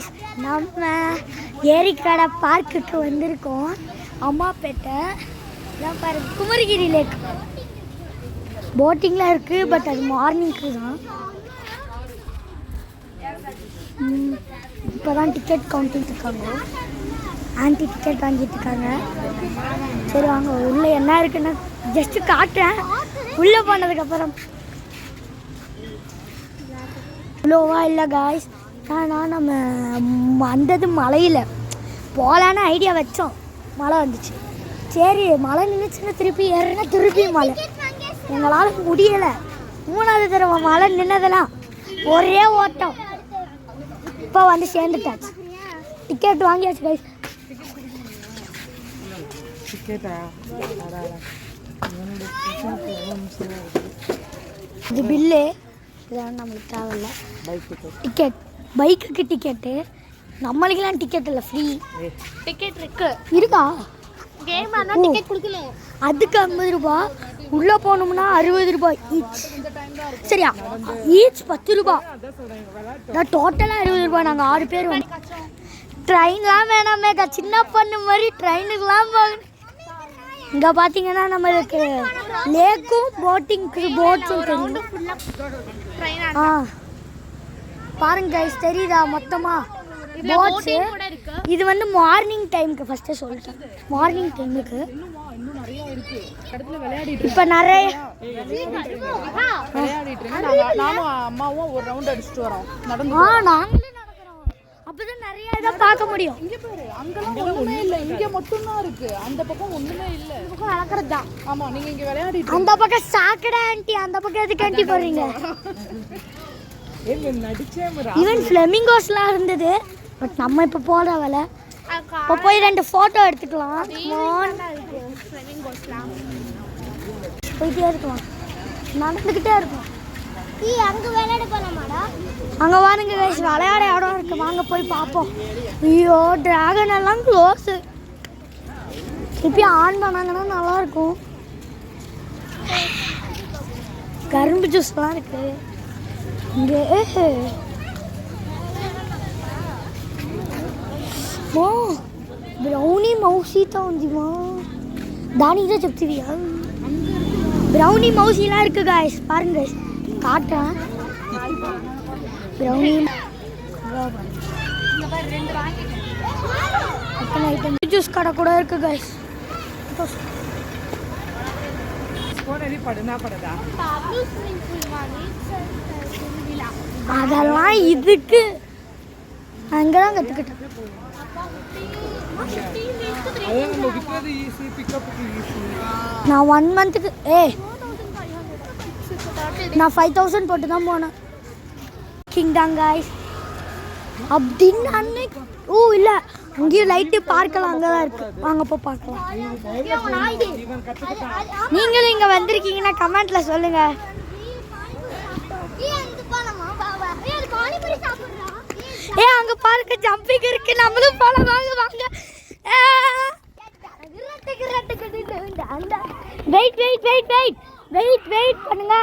Guys நம்ம ஏரிக்கடை பார்க்குக்கு வந்திருக்கோம். அம்மாப்பேட்டை தான் பாருங்க. குமரிகிரி லேக் போட்டிங்லாம் இருக்குது. பட் அது மார்னிங்க்கு தான். இப்போ தான் டிக்கெட் கவுண்டிங் இருக்காங்க. ஆன்டி டிக்கெட் வாங்கிட்டு இருக்காங்க. சரி வாங்க உள்ளே என்ன இருக்குன்னு ஜஸ்ட்டு காட்டுறேன். உள்ளே போனதுக்கப்புறம் இவ்வளோவா இல்லை காய்ஸ். ஆனால் நம்ம வந்தது மழையில் போகலான்னு ஐடியா வச்சோம். மழை வந்துச்சு. சரி மழை நின்றுச்சுன்னா திருப்பி ஏறுனா திருப்பி மழை. எங்களால் முடியலை. 3வது தடவை மழை நின்னதெல்லாம் ஒரே ஓட்டம். இப்போ வந்து சேர்ந்துட்டாச்சு. டிக்கெட் வாங்கியாச்சு கைஸ். இது பில்லு. இதெல்லாம் நம்மளுக்கு தேவையில்ல. டிக்கெட் பைக்குக்கு டிக்கெட்டு. நம்மளுக்கெல்லாம் டிக்கெட் இல்லை, ஃப்ரீ டிக்கெட் இருக்கா? கேம் ஆனால் டிக்கெட் கொடுக்கல. அதுக்கு 50 ரூபா. உள்ளே போகணும்னா 60 ரூபாய் ஈச். சரியா? ஈச் 10 ரூபா. டோட்டலாக 60 ரூபா. நாங்கள் 6 பேர் வந்து ட்ரெயின்லாம் வேணாமேக்கா. சின்ன பொண்ணு மாதிரி ட்ரெயினுக்கெலாம் போகணும். இங்கே பார்த்தீங்கன்னா நம்மளுக்கு லேக்கும் போட்டிங்க்கு போட்ஸும் தெரியும். ஆ பாருங்க கைஸ், தெரியுதா மொத்தமாக போட்ஸு. இது வந்து மார்னிங் டைமுக்கு ஃபஸ்ட்டு சொல்லிட்டேன். மார்னிங் டைமுக்கு இப்போ நிறைய நானும் அம்மாவும் ஒரு ரவுண்ட் அடிச்சுட்டு வரோம். நாங்களே நடக்கிறோம். அப்போதான் நிறைய இதை பார்க்க முடியும். இங்கே பாரு, அங்கெல்லாம் ஒன்றுமே இல்லை. இங்கே மட்டும்தான் இருக்கு. அந்த பக்கம் ஒன்றுமே இல்லை. இந்த பக்கம் நடக்கிறது தான். ஆமாம், நீங்கள் இங்கே விளையாடிட்டு அந்த பக்கம் சாக்கடை ஆண்டி. அந்த பக்கம் எதுக்கு ஆண்டி போடுறீங்க? ஈவன் ஃப்ளெமிங்கோஸ்லாம் இருந்தது. பட் நம்ம இப்போ போகிற வேலை. இப்போ போய் 2 ஃபோட்டோ எடுத்துக்கலாம். போயிட்டே இருக்கலாம். நடந்துக்கிட்டே இருக்கும். அங்கே விளையாட போகலாமாடா? அங்கே வாருங்க கைஸ், விளையாட இடம் இருக்கு. வாங்க போய் பார்ப்போம். ஐயோ டிராகன் எல்லாம் க்ளோஸு. இப்படி ஆன் பண்ணாங்கன்னா நல்லாயிருக்கும். கரும்பு ஜூஸ்லாம் இருக்கு இங்கே. మా బ్రౌనీ మౌసీతో ఉంది మా. దానితో చెప్తివియా? బ్రౌనీ మౌసీலாம் இருக்குது காய்ஸ். பாருங்க கைஸ், காட்டுறேன். బ్రౌనీ ஐட்டம் ஜூஸ் கடை கூட இருக்குது காய்ஸ். அதெல்லாம் இதுக்கு அங்கே தான் கற்றுக்கிட்டேன். நான் 1 மந்த்துக்கு நான் 5000 போட்டு தான் போனேன். கிங்டாங் காய்ஸ் அப்படின்னு அன்னைக்கு. இல்லை அங்கேயும் லைட்டு பார்க்கலாம். அங்கே தான் இருக்குது. வாங்க போய் பார்க்கலாம். நீங்களும் இங்கே வந்திருக்கீங்கன்னா கமெண்ட்டில் சொல்லுங்கள். அங்கே பாருங்க ஜம்பிங் இருக்கு. நம்மளும் போகலாம். வாங்க வாங்க. Wait wait wait wait wait wait பண்ணுங்க.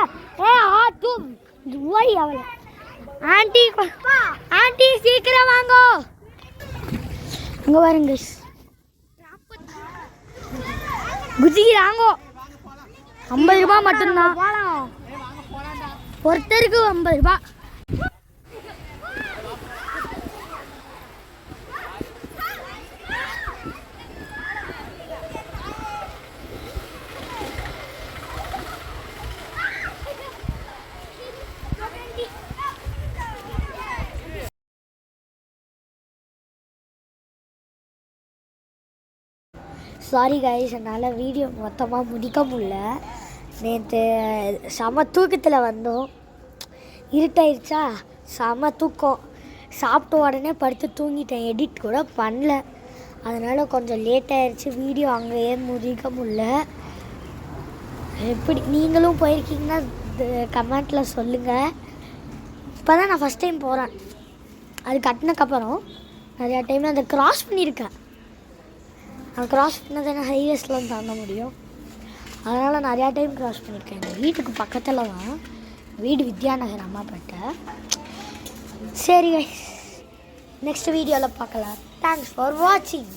அவளை ஆண்டி ஆண்டி சீக்கிரம் வாங்க. அங்கே பாருங்க குதிக்கிறாங்கோ. 50 ரூபா மட்டும்தான். ஒருத்தருக்கு 50 ரூபா. சாரி கைஸ், என்னால் வீடியோ மொத்தமாக முடிக்க முடியல. நேற்று செம தூக்கத்தில் வந்தோம். இருட்டாயிருச்சா, செம தூக்கம். சாப்பிட்ட உடனே படுத்து தூங்கிட்டேன். எடிட் கூட பண்ணல. அதனால் கொஞ்சம் லேட் ஆகிடுச்சு. வீடியோ அங்கேயே முடிக்க முடியல. எப்படி நீங்களும் போயிருக்கீங்கன்னா கமெண்ட்டில் சொல்லுங்கள். இப்போ தான் நான் ஃபஸ்ட் டைம் போகிறேன். அது கட்டினக்கப்புறம் நிறையா டைம் அதை க்ராஸ் பண்ணியிருக்கேன். நான் க்ராஸ் பண்ணதை ஹைவேஸ்லாம் தாண்ட முடியும். அதனால் நிறையா டைம் க்ராஸ் பண்ணியிருக்கேன். எங்கள் வீட்டுக்கு பக்கத்தில் தான் வீடு, வித்யாநகர், அம்மாப்பேட்டை. சரி நெக்ஸ்ட் வீடியோவில் பார்க்கலாம். தேங்க்ஸ் ஃபார் வாட்சிங்.